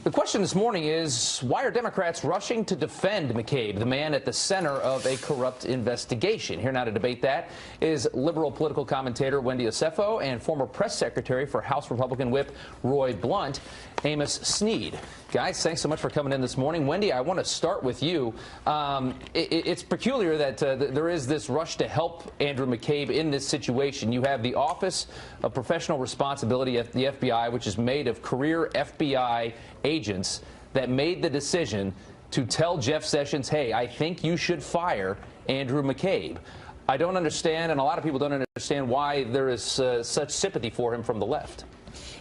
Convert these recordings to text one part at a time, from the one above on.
The question this morning is, why are Democrats rushing to defend McCabe, the man at the center of a corrupt investigation? Here now to debate that is liberal political commentator Wendy Osefo and former press secretary for House Republican Whip Roy Blunt, Amos Snead. Guys, thanks so much for coming in this morning. Wendy, I want to start with you. It's peculiar that there is this rush to help Andrew McCabe in this situation. You have the Office of Professional Responsibility at the FBI, which is made of career FBI agents that made the decision to tell Jeff Sessions, hey, I think you should fire Andrew McCabe. I don't understand, and a lot of people don't understand, why there is such sympathy for him from the left.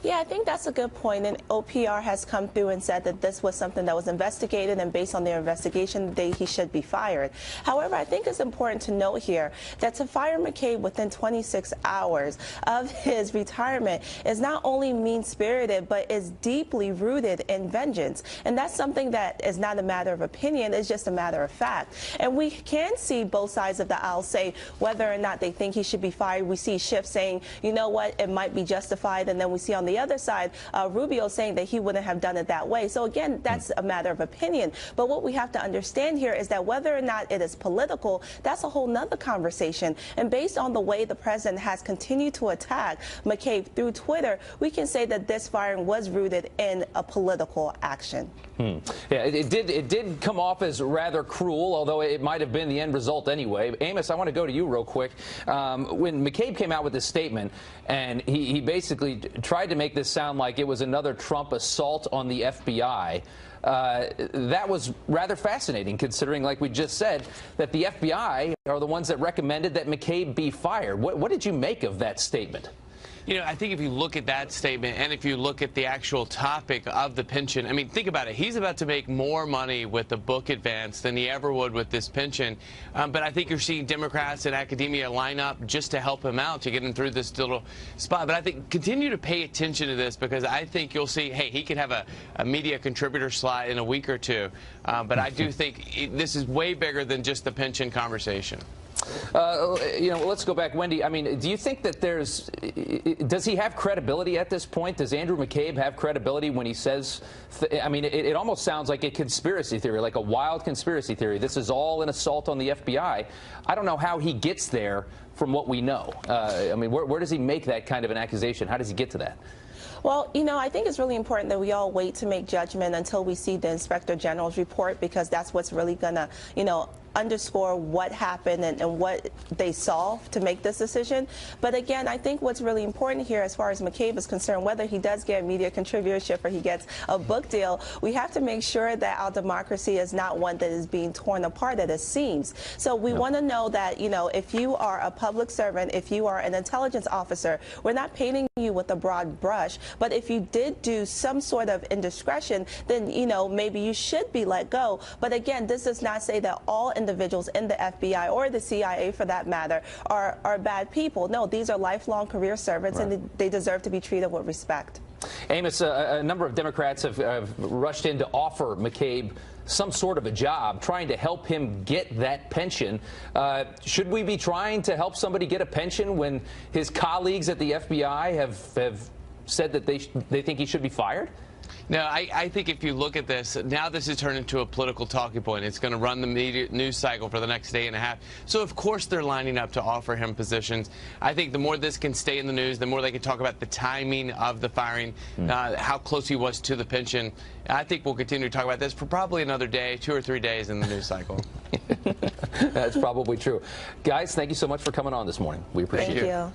Yeah, I think that's a good point, and OPR has come through and said that this was something that was investigated, and based on their investigation, he should be fired. However, I think it's important to note here that to fire McCabe within 26 hours of his retirement is not only mean-spirited, but is deeply rooted in vengeance. And that's something that is not a matter of opinion, it's just a matter of fact. And we can see both sides of the aisle say whether or not they think he should be fired. We see Schiff saying, you know what, it might be justified, and then we see on the other side, Rubio saying that he wouldn't have done it that way. So again, that's a matter of opinion. But what we have to understand here is that whether or not it is political, that's a whole nother conversation. And based on the way the president has continued to attack McCabe through Twitter, we can say that this firing was rooted in a political action. Yeah, it did come off as rather cruel, although it might have been the end result anyway. Amos, I want to go to you real quick. When McCabe came out with this statement, and he basically tried to make this sound like it was another Trump assault on the FBI, that was rather fascinating, considering, like we just said, that the FBI are the ones that recommended that McCabe be fired. What did you make of that statement? You know, I think if you look at that statement and if you look at the actual topic of the pension, I mean, think about it. He's about to make more money with the book advance than he ever would with this pension. But I think you're seeing Democrats and academia line up just to help him out, to get him through this little spot. But I think continue to pay attention to this, because I think you'll see, hey, he could have a media contributor slot in a week or two. But I do think this is way bigger than just the pension conversation. You know, let's go back, Wendy. I mean, do you think that does he have credibility at this point? Does Andrew McCabe have credibility when he says, I mean, it almost sounds like a conspiracy theory, like a wild conspiracy theory. This is all an assault on the FBI. I don't know how he gets there from what we know. I mean, where does he make that kind of an accusation? How does he get to that? Well, you know, I think it's really important that we all wait to make judgment until we see the Inspector General's report, because that's what's really going to, you know, underscore what happened and what they saw to make this decision. But again, I think what's really important here, as far as McCabe is concerned, whether he does get media contributorship or he gets a book deal, we have to make sure that our democracy is not one that is being torn apart at the seams. So we want to know that, you know, if you are a public servant, if you are an intelligence officer, we're not painting you with a broad brush, but if you did do some sort of indiscretion, then, you know, maybe you should be let go. But again, this does not say that all individuals in the FBI or the CIA, for that matter, are bad people. No, these are lifelong career servants, right, and they deserve to be treated with respect. Amos, a number of Democrats have rushed in to offer McCabe some sort of a job, trying to help him get that pension. Should we be trying to help somebody get a pension when his colleagues at the FBI have said that they think he should be fired? No, I think if you look at this, now this has turned into a political talking point. It's going to run the media news cycle for the next day and a half. So, of course, they're lining up to offer him positions. I think the more this can stay in the news, the more they can talk about the timing of the firing, how close he was to the pension. I think we'll continue to talk about this for probably another day, 2 or 3 days in the news cycle. That's probably true. Guys, thank you so much for coming on this morning. We appreciate it. Thank you.